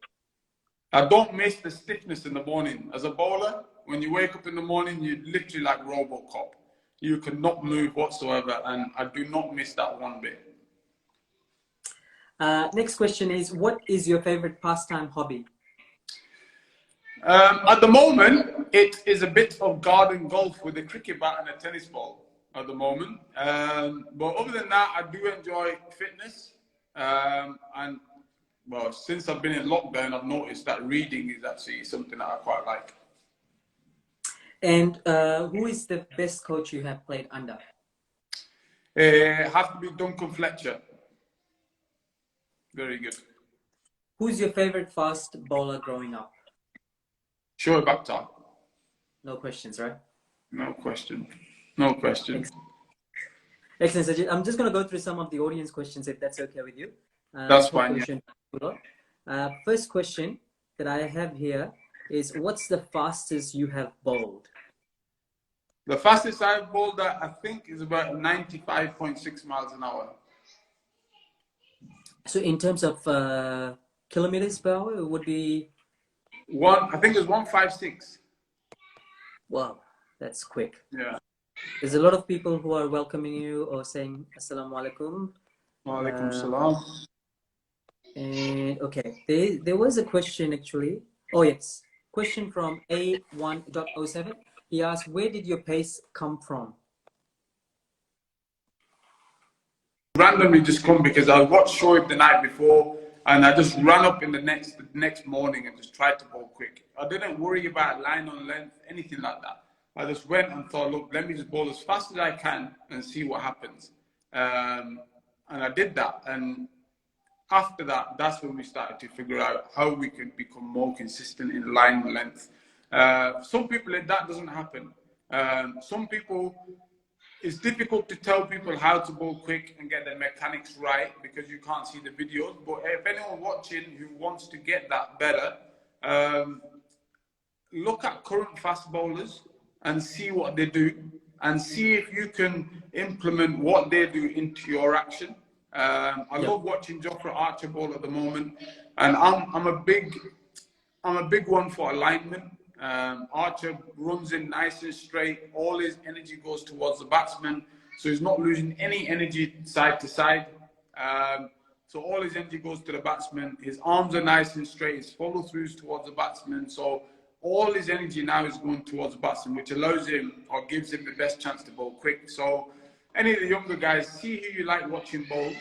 I don't miss the stiffness in the morning. As a bowler, when you wake up in the morning, you're literally like Robocop. You cannot move whatsoever, and I do not miss that one bit. Next question is, what is your favorite pastime hobby? At the moment, it is a bit of garden golf with a cricket bat and a tennis ball at the moment. But other than that, I do enjoy fitness. And well, since I've been in lockdown, I've noticed that reading is actually something that I quite like. And who is the best coach you have played under? Have to be Duncan Fletcher. Very good. Who's your favorite fast bowler growing up? Shoaib Akhtar. No questions, right? No question. No question. Excellent, Sajid. I'm just going to go through some of the audience questions, if that's okay with you. That's fine. Yeah. First question that I have here is, what's the fastest you have bowled? The fastest I've bowled, I think, is about 95.6 miles an hour. So in terms of kilometers per hour, it would be? I think it's 156. Wow, that's quick. Yeah. There's a lot of people who are welcoming you or saying Assalamu alaikum. Wa alaikum salam. And okay, there was a question actually. Oh yes, question from A1.07. He asked, where did your pace come from? Randomly just come because I watched Shoaib the night before, and I just ran up in the next morning and just tried to bowl quick. I didn't worry about line on length, anything like that. I just went and thought, look, let me just bowl as fast as I can and see what happens. And I did that. And after that, that's when we started to figure out how we could become more consistent in line length. Some people, that doesn't happen. Some people, it's difficult to tell people how to bowl quick and get their mechanics right because you can't see the videos. But if anyone watching who wants to get that better, look at current fast bowlers and see what they do and see if you can implement what they do into your action. I love watching Jofra Archer bowl at the moment, and I'm a big one for alignment. Archer runs in nice and straight. All his energy goes towards the batsman, so he's not losing any energy side to side. So all his energy goes to the batsman. His arms are nice and straight. His follow throughs towards the batsman. So all his energy now is going towards the batsman, which allows him or gives him the best chance to bowl quick. So any of the younger guys, see who you like watching bowl,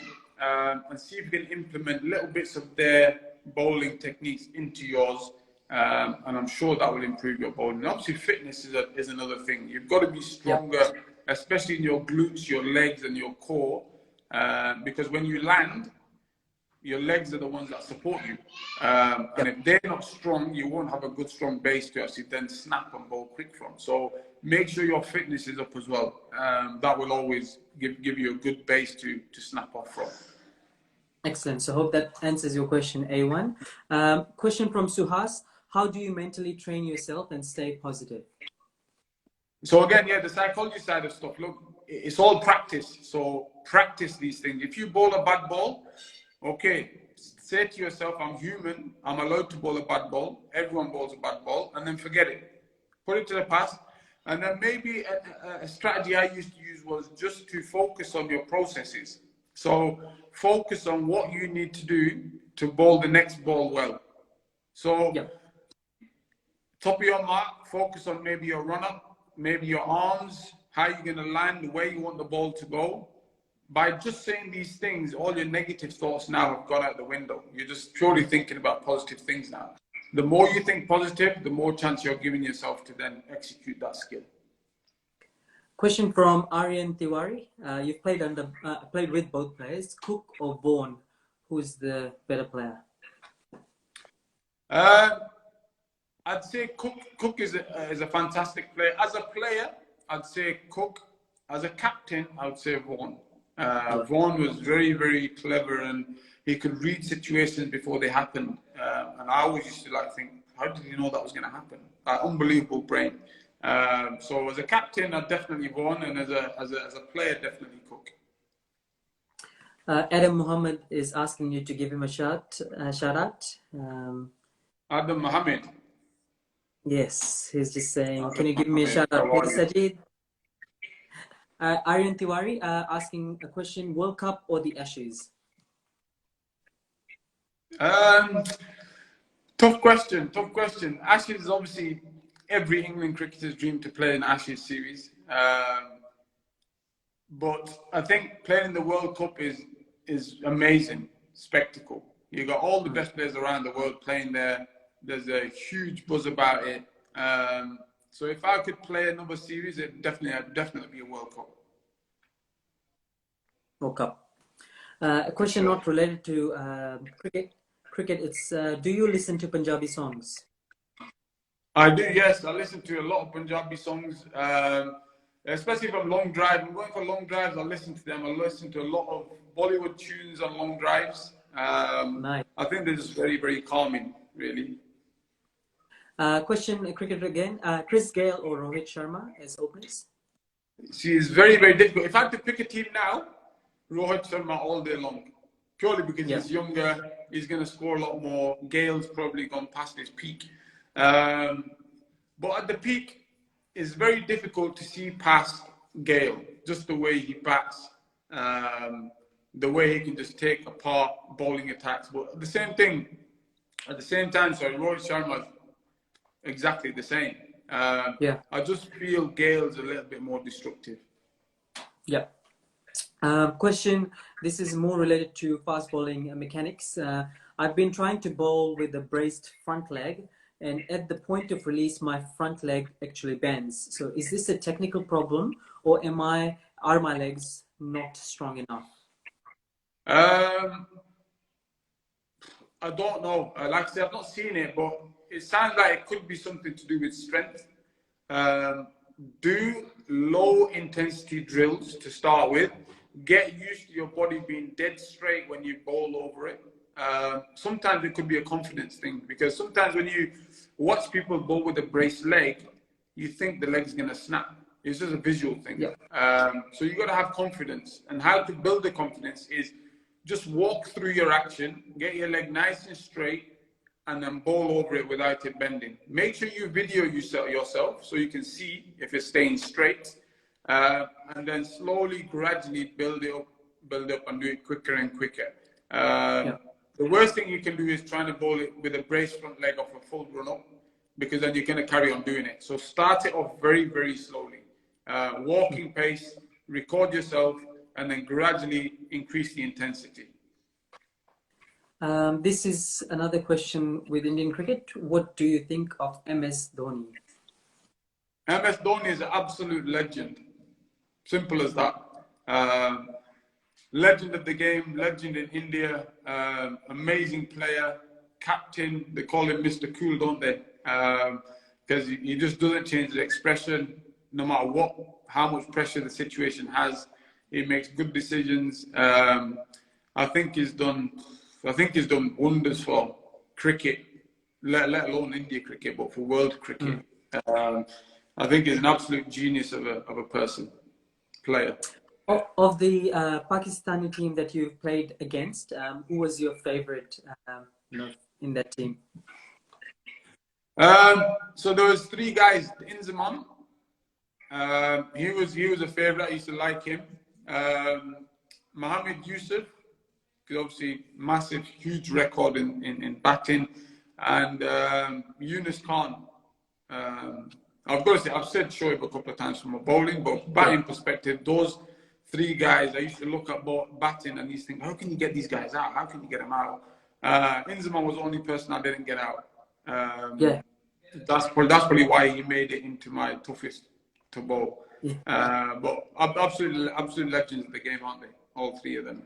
and see if you can implement little bits of their bowling techniques into yours. And I'm sure that will improve your bowling. And obviously, fitness is another thing. You've got to be stronger, especially in your glutes, your legs, and your core, because when you land, your legs are the ones that support you. And if they're not strong, you won't have a good, strong base to actually then snap and bowl quick from. So make sure your fitness is up as well. That will always give you a good base to snap off from. Excellent. So hope that answers your question, A1. Question from Suhas. How do you mentally train yourself and stay positive? So again, the psychology side of stuff, look, it's all practice. So practice these things. If you bowl a bad ball, okay, say to yourself, I'm human, I'm allowed to bowl a bad ball. Everyone bowls a bad ball, and then forget it. Put it to the past. And then maybe a strategy I used to use was just to focus on your processes. So focus on what you need to do to bowl the next ball well. So top of your mark, focus on maybe your run-up, maybe your arms, how you're going to land, where you want the ball to go. By just saying these things, all your negative thoughts now have gone out the window. You're just purely thinking about positive things now. The more you think positive, the more chance you're giving yourself to then execute that skill. Question from Aryan Tiwari. You've played with both players, Cook or Vaughan. Who's the better player? I'd say Cook is a fantastic player. As a player, I'd say Cook. As a captain, I would say Vaughan. Vaughan was very, very clever, and he could read situations before they happened. And I always used to think, how did he know that was going to happen? Unbelievable brain. So as a captain, I definitely Vaughan, and as a player, definitely Cook. Adam Muhammad is asking you to give him a shout out. Adam Mohammed. Yes, he's just saying, Adam can you give me a shout out, please, Sajid? Aryan Tiwari asking a question: World Cup or the Ashes? Tough question. Ashes is obviously every England cricketer's dream to play an Ashes series. But I think playing in the World Cup is amazing spectacle. You got all the best players around the world playing there. There's a huge buzz about it. So if I could play another series, it'd definitely be a World Cup. World Cup. A question not related to cricket. It's do you listen to Punjabi songs? I do, yes. I listen to a lot of Punjabi songs, especially from long drive. I'm going for long drives. I listen to them. I listen to a lot of Bollywood tunes on long drives. Nice. I think they're just very, very calming, really. Question, cricket again. Chris Gale or Rohit Sharma as openers? She is very, very difficult. If I had to pick a team now, Rohit Sharma all day long. Purely because he's younger, he's going to score a lot more. Gale's probably gone past his peak. But at the peak, it's very difficult to see past Gale, just the way he bats, the way he can just take apart bowling attacks. But at the same time, Rohit Sharma exactly the same. I just feel Gale's a little bit more destructive. Yeah. Question, this is more related to fast bowling mechanics. I've been trying to bowl with a braced front leg, and at the point of release, my front leg actually bends. So is this a technical problem, or are my legs not strong enough? I don't know. Like I said, I've not seen it, but it sounds like it could be something to do with strength. Do low intensity drills to start with. Get used to your body being dead straight when you bowl over it. Sometimes it could be a confidence thing, because sometimes when you watch people bowl with a braced leg, you think the leg's going to snap. It's just a visual thing. So you got to have confidence. And how to build the confidence is just walk through your action, get your leg nice and straight, and then bowl over it without it bending. Make sure you video yourself so you can see if it's staying straight. And then slowly, gradually build it up and do it quicker and quicker. The worst thing you can do is trying to bowl it with a braced front leg off a full run up, because then you're going to carry on doing it. So start it off very, very slowly. Walking pace, record yourself, and then gradually increase the intensity. This is another question with Indian cricket. What do you think of MS Dhoni? MS Dhoni is an absolute legend. Simple as that. Legend of the game, legend in India, amazing player, captain. They call him Mr. Cool, don't they? Because he just doesn't change his expression, no matter how much pressure the situation has. He makes good decisions. I think he's done wonders for cricket, let alone India cricket, but for world cricket. I think he's an absolute genius of a player. Of the Pakistani team that you've played against, who was your favorite in that team? So there was 3 guys. Inzamam, he was a favorite. I used to like him. Mohammed Yusuf, because obviously massive, huge record in batting, and Yunus Khan. I've got to say, I've said Shoaib a couple of times from a bowling, but batting perspective, those three guys, I used to look at batting and used to think, how can you get these guys out? How can you get them out? Inzamam was the only person I didn't get out. That's probably why he made it into my toughest to bowl. But absolute legends of the game, aren't they? All three of them.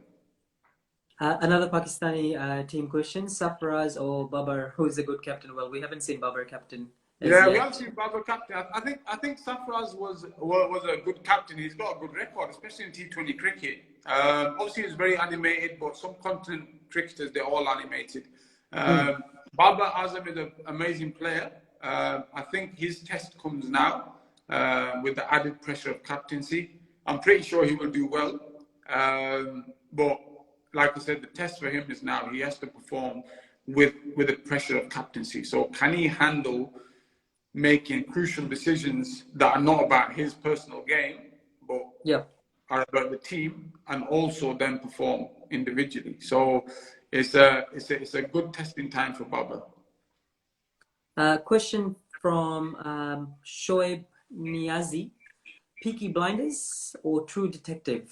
Another Pakistani team question: Sarfaraz or Babar? Who is a good captain? Well, we haven't seen Babar captain. We haven't seen Babar captain. I think Sarfaraz was a good captain. He's got a good record, especially in T20 cricket. Obviously, he's very animated, but some continent cricketers, they're all animated. Babar Azam is an amazing player. I think his test comes now with the added pressure of captaincy. I'm pretty sure he will do well. But like I said, the test for him is now he has to perform with the pressure of captaincy. So can he handle making crucial decisions that are not about his personal game, but are about the team, and also then perform individually? So it's a good testing time for Babar. Question from Shoaib Niazi: Peaky Blinders or True Detective?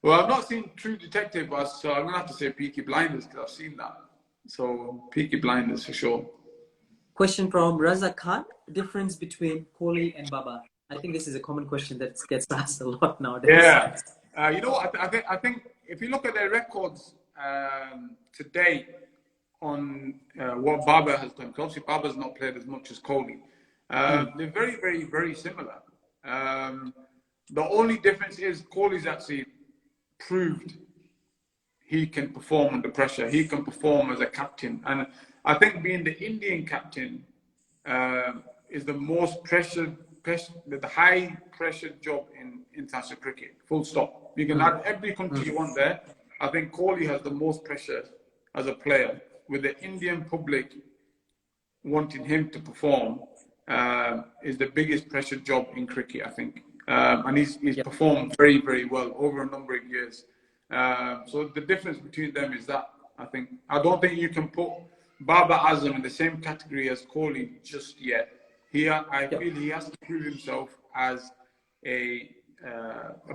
Well, I've not seen True Detective, so I'm gonna have to say Peaky Blinders because I've seen that. So Peaky Blinders for sure. Question from Raza Khan: difference between Kohli and Babar? I think this is a common question that gets asked a lot nowadays. Yeah, you know what? I think if you look at their records today on what Babar has done, because obviously Babar's not played as much as Kohli. They're very, very, very similar. The only difference is Kohli's actually proved he can perform under pressure. He can perform as a captain, and I think being the Indian captain is the most the high pressure job in international cricket. Full stop. You can have every country you want there. I think Kohli has the most pressure as a player, with the Indian public wanting him to perform. Is the biggest pressure job in cricket, I think. And he's performed very, very well over a number of years. So the difference between them is that I don't think you can put Babar Azam in the same category as Kohli just yet. I feel he has to prove himself as a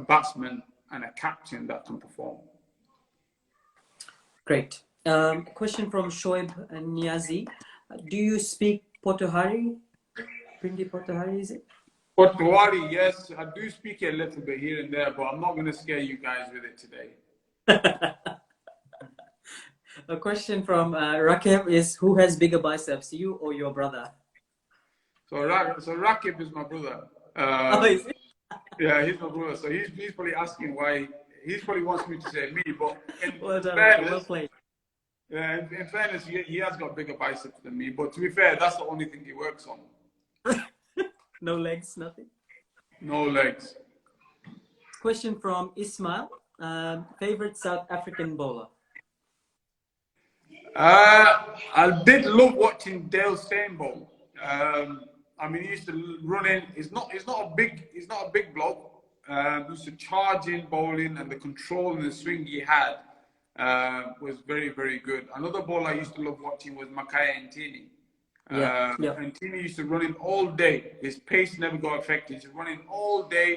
batsman and a captain that can perform. Great. Question from Shoaib Niazi: do you speak Potawari? Pindi Potawari, is it? Potawari, yes. I do speak a little bit here and there, but I'm not going to scare you guys with it today. A question from Rakib is: who has bigger biceps, you or your brother? So Rakib is my brother. Is it? Yeah, he's my brother. So he's probably asking why. He probably wants me to say me, but well played. Yeah, in fairness, he has got bigger biceps than me. But to be fair, that's the only thing he works on. No legs, nothing? No legs. Question from Ismail: favorite South African bowler? I did love watching Dale Steyn bowl. I mean, he used to run in. He's not a big bloke. He used to charge in bowling, and the control and the swing he had was very, very good. Another bowler I used to love watching was Makaya Ntini. Ntini used to run in all day. His pace never got affected. He's running all day.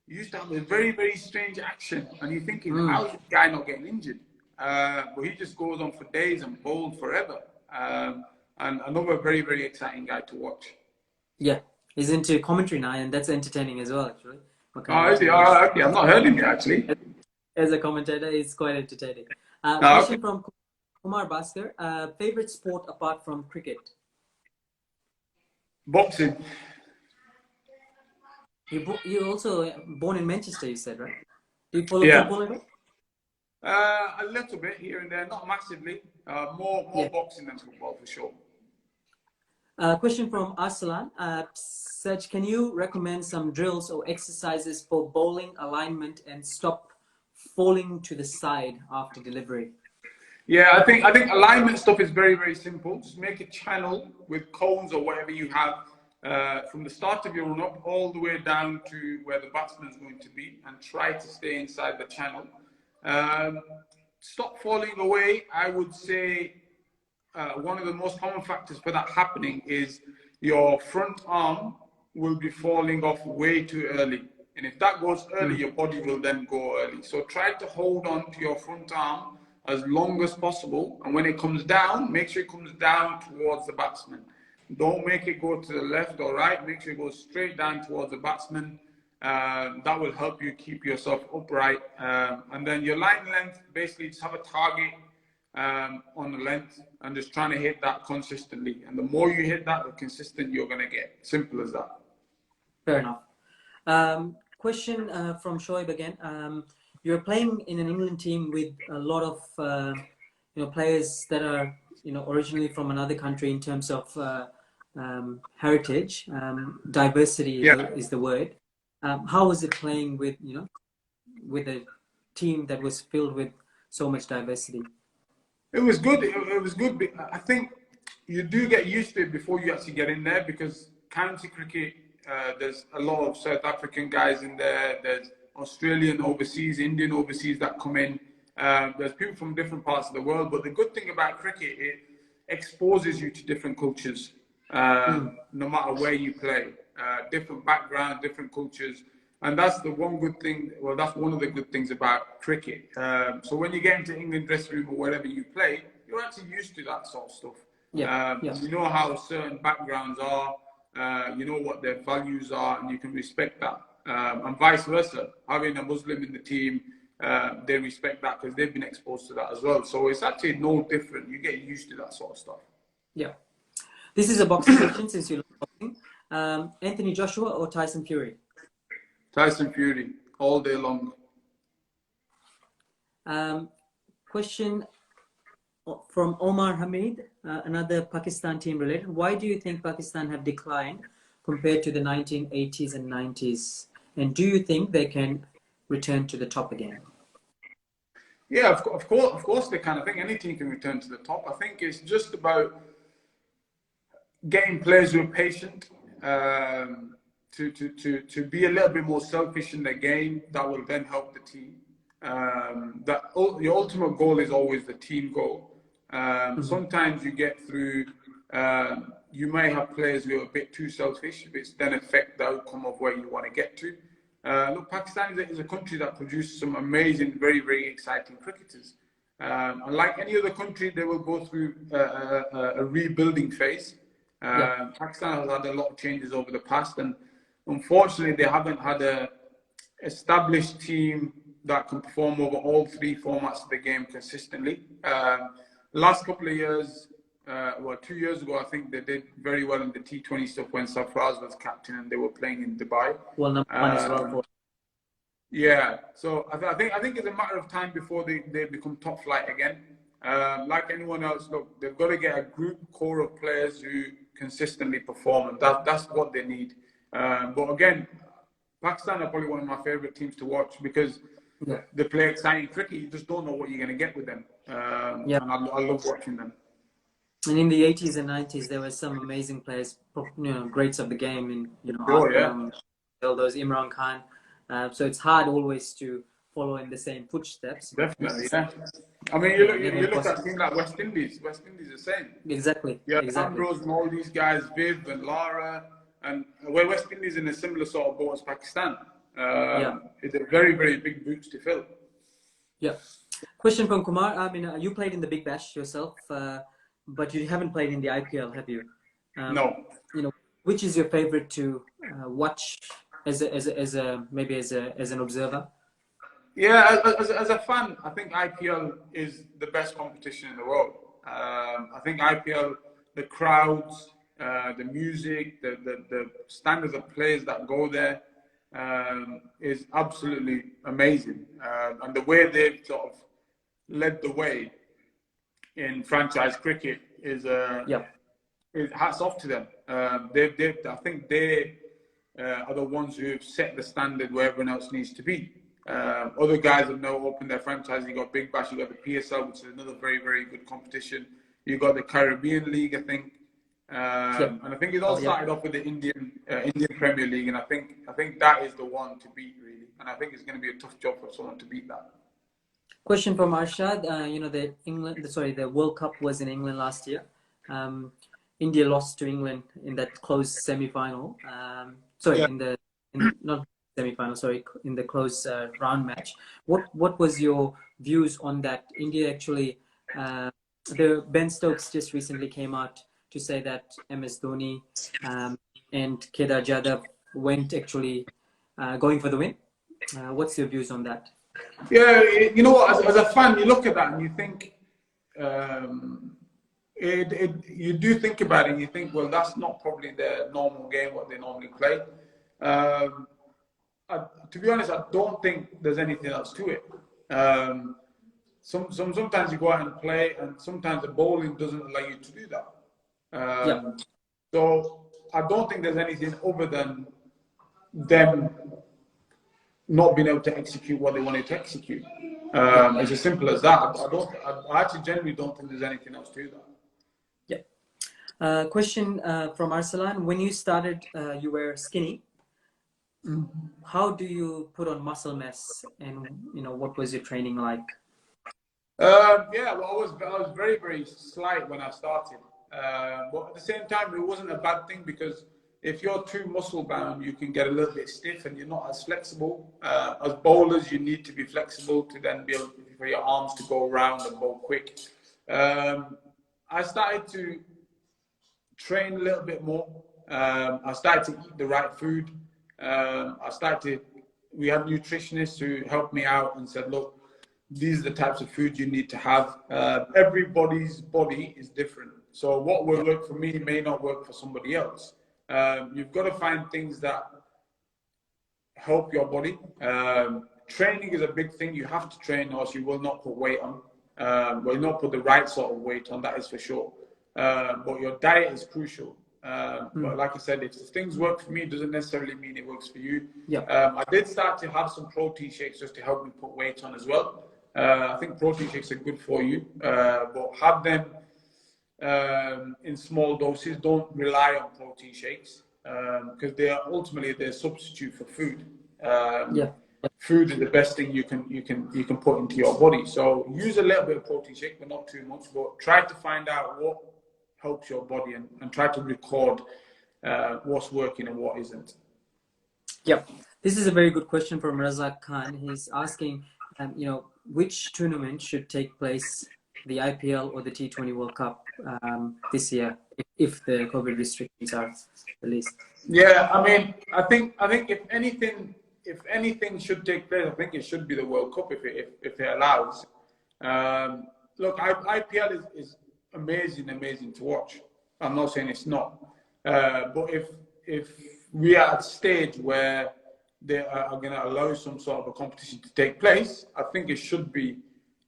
He used to have a very, very strange action, and you're thinking, how is this guy not getting injured? But he just goes on for days and bowls forever. And another very, very exciting guy to watch. Yeah, he's into commentary now, and that's entertaining as well, actually. Is he? Okay, I've not heard him yet, actually. As a commentator, it's quite entertaining. Question from Kumar Bhaskar: favorite sport apart from cricket? Boxing. You also born in Manchester, you said, right? Do you follow football at all? A little bit here and there, not massively. More boxing than football for sure. Question from Arsalan: Saj, can you recommend some drills or exercises for bowling alignment and stop falling to the side after delivery? Yeah, I think alignment stuff is very, very simple. Just make a channel with cones or whatever you have. from the start of your run-up all the way down to where the batsman is going to be, and try to stay inside the channel. Stop falling away. I would say one of the most common factors for that happening is your front arm will be falling off way too early. And if that goes early, your body will then go early. So try to hold on to your front arm as long as possible. And when it comes down, make sure it comes down towards the batsman. Don't make it go to the left or right. Make sure it goes straight down towards the batsman. That will help you keep yourself upright. And then your line length, basically just have a target on the length and just trying to hit that consistently. And the more you hit that, the consistent you're going to get. Simple as that. Fair enough. Question from Shoaib again. You're playing in an England team with a lot of players that are originally from another country in terms of heritage. Diversity is the word. How was it playing with with a team that was filled with so much diversity? It was good. It was good. I think you do get used to it before you actually get in there, because county cricket, there's a lot of South African guys in there. There's Australian overseas, Indian overseas that come in. There's people from different parts of the world. But the good thing about cricket, it exposes you to different cultures, no matter where you play. Different backgrounds, different cultures. And that's the one good thing, well, that's one of the good things about cricket. So when you get into England dressing room or wherever you play, you're actually used to that sort of stuff. You know how certain backgrounds are, you know what their values are, and you can respect that. And vice versa. Having a Muslim in the team, they respect that because they've been exposed to that as well. So it's actually no different. You get used to that sort of stuff. Yeah. This is a boxing question since you're boxing. Anthony Joshua or Tyson Fury? Tyson Fury, all day long. Question from Omar Hamid, another Pakistan team related. Why do you think Pakistan have declined compared to the 1980s and 90s? And do you think they can return to the top again? Yeah, of course they can. I think any team can return to the top. I think it's just about getting players who are patient, to be a little bit more selfish in the game. That will then help the team. Your ultimate goal is always the team goal. Sometimes you get through, you may have players who are a bit too selfish, which then affect the outcome of where you want to get to. Look, Pakistan is a country that produces some amazing, very, very exciting cricketers. Unlike any other country, they will go through a rebuilding phase. Pakistan has had a lot of changes over the past, and unfortunately, they haven't had an established team that can perform over all three formats of the game consistently. Last couple of years, 2 years ago, I think they did very well in the T20 stuff when Sarfraz was captain and they were playing in Dubai. Well, number one as well. Yeah, so I think it's a matter of time before they become top flight again. Like anyone else, look, they've got to get a group core of players who consistently perform, and that's what they need. But again, Pakistan are probably one of my favorite teams to watch because they play exciting cricket. You just don't know what you're going to get with them. And I love watching them. And in the 80s and 90s, there were some amazing players, greats of the game, all those Imran Khan. So it's hard always to follow in the same footsteps. Definitely, yeah. I mean, you look at things like West Indies. West Indies the same. Exactly. Yeah, exactly. Ambrose and all these guys, Viv and Lara, and where West Indies in a similar sort of boat as Pakistan. It's a very, very big boots to fill. Yeah. Question from Kumar. I mean, you played in the Big Bash yourself, but you haven't played in the IPL, have you? No. Which is your favorite to watch as an observer? Yeah, as a fan, I think IPL is the best competition in the world. I think IPL, the crowds, the music, the standards of players that go there is absolutely amazing. And the way they've sort of led the way in franchise cricket is hats off to them. I think they are the ones who have set the standard where everyone else needs to be. Other guys have now opened their franchise. You got Big Bash, you got the PSL, which is another very, very good competition. You got the Caribbean League, I think. And I think it all started off with the Indian Premier League, and I think that is the one to beat, really. And I think it's going to be a tough job for someone to beat that. Question from Arshad. The World Cup was in England last year. India lost to England in that close semi-final. Not semi-final. Sorry, in the close round match. What was your views on that? India actually, the Ben Stokes just recently came out to say that MS Dhoni and Kedar Jadhav went actually going for the win. What's your views on that? Yeah, you know what? As a fan, you look at that and you think, you do think about it. And you think, well, that's not probably their normal game, what they normally play. To be honest, I don't think there's anything else to it. Sometimes you go out and play, and sometimes the bowling doesn't allow you to do that. So I don't think there's anything other than them not being able to execute what they wanted to execute. It's as simple as that. I actually genuinely don't think there's anything else to that. Yeah. Question from Arsalan. When you started, you were skinny. How do you put on muscle mass, and what was your training like? Well, I was very, very slight when I started, but at the same time, it wasn't a bad thing, because if you're too muscle bound, you can get a little bit stiff and you're not as flexible. As bowlers, you need to be flexible to then be able for your arms to go around and bowl quick. I started to train a little bit more. I started to eat the right food. We had nutritionists who helped me out and said, look, these are the types of food you need to have. Everybody's body is different. So what will work for me may not work for somebody else. You've got to find things that help your body. Training is a big thing. You have to train, or else you will not put weight on. Will not put the right sort of weight on, that is for sure. But your diet is crucial. But like I said, if things work for me, it doesn't necessarily mean it works for you. I did start to have some protein shakes just to help me put weight on as well. I think protein shakes are good for you, but have them in small doses. Don't rely on protein shakes, because they are ultimately their substitute for food. Food is the best thing you can put into your body. So use a little bit of protein shake, but not too much. But try to find out what helps your body, and try to record what's working and what isn't. This is a very good question from Razak Khan. He's asking, which tournament should take place, the IPL or the T20 World Cup this year, if the COVID restrictions are released? I think if anything should take place, I think it should be the World Cup if it allows. Look, IPL is amazing to watch. I'm not saying it's not, but if we are at a stage where they are going to allow some sort of a competition to take place, I think it should be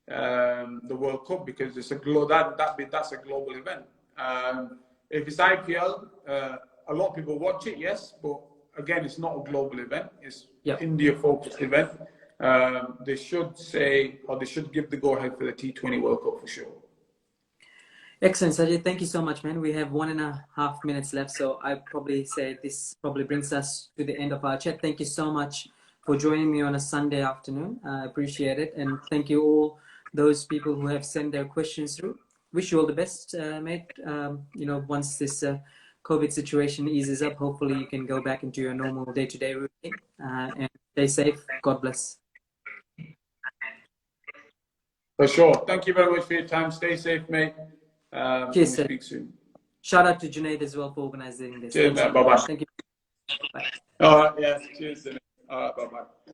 the World Cup, because it's that's a global event. If it's IPL, a lot of people watch it, yes, but again, it's not a global event. It's India-focused event. They should say, or they should give the go-ahead for the T20 World Cup for sure. Excellent, Sajid. Thank you so much, man. We have 1.5 minutes left, so I'd probably say this probably brings us to the end of our chat. Thank you so much for joining me on a Sunday afternoon. I appreciate it, and thank you all those people who have sent their questions through. Wish you all the best, mate. Once this COVID situation eases up, hopefully you can go back into your normal day-to-day routine, and stay safe. God bless. For sure. Thank you very much for your time. Stay safe, mate. Cheers, we'll speak soon. Shout out to Junaid as well for organizing this. Cheers, man. Bye-bye. Thank you. Bye. All right, yes. Cheers. All right, bye-bye.